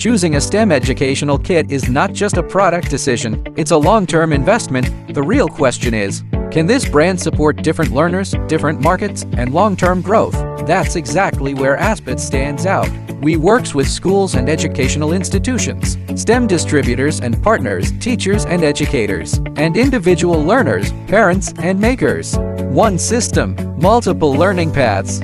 Choosing a STEM educational kit is not just a product decision, it's a long-term investment. The real question is, can this brand support different learners, different markets, and long-term growth? That's exactly where ACEBOTT stands out. We works with schools and educational institutions, STEM distributors and partners, teachers and educators, and individual learners, parents and makers. One system, multiple learning paths.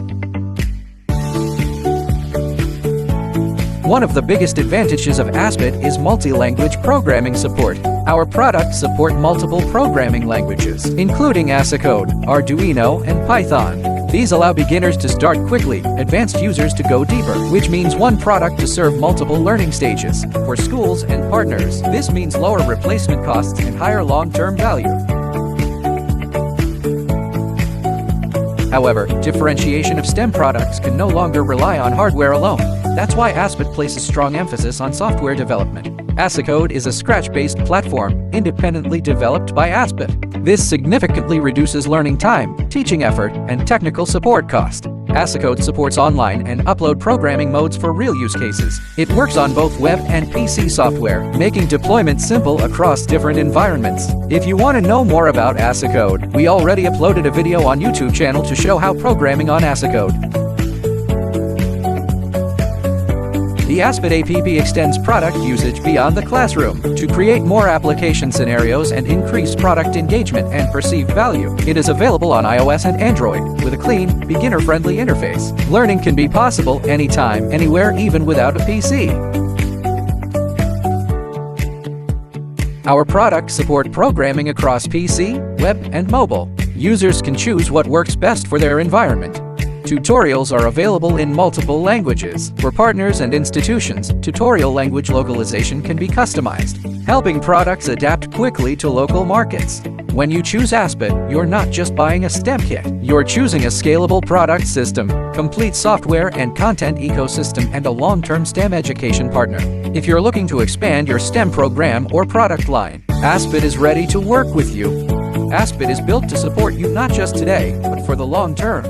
One of the biggest advantages of ACEBOTT is multi-language programming support. Our products support multiple programming languages, including ACECode, Arduino, and Python. These allow beginners to start quickly, advanced users to go deeper, which means one product to serve multiple learning stages. For schools and partners, this means lower replacement costs and higher long-term value. However, differentiation of STEM products can no longer rely on hardware alone. That's why ACEBOTT places strong emphasis on software development. ACECode is a Scratch-based platform, independently developed by ACEBOTT. This significantly reduces learning time, teaching effort, and technical support cost. ACECode supports online and upload programming modes for real use cases. It works on both web and PC software, making deployment simple across different environments. If you want to know more about ACECode, we already uploaded a video on YouTube channel to show how programming on ACECode. The ACEBOTT app extends product usage beyond the classroom to create more application scenarios and increase product engagement and perceived value. It is available on iOS and Android with a clean, beginner-friendly interface. Learning can be possible anytime, anywhere, even without a PC. Our products support programming across PC, web, and mobile. Users can choose what works best for their environment. Tutorials are available in multiple languages. For partners and institutions, tutorial language localization can be customized, helping products adapt quickly to local markets. When you choose ACEBOTT, you're not just buying a STEM kit. You're choosing a scalable product system, complete software and content ecosystem, and a long-term STEM education partner. If you're looking to expand your STEM program or product line, ACEBOTT is ready to work with you. ACEBOTT is built to support you not just today, but for the long term.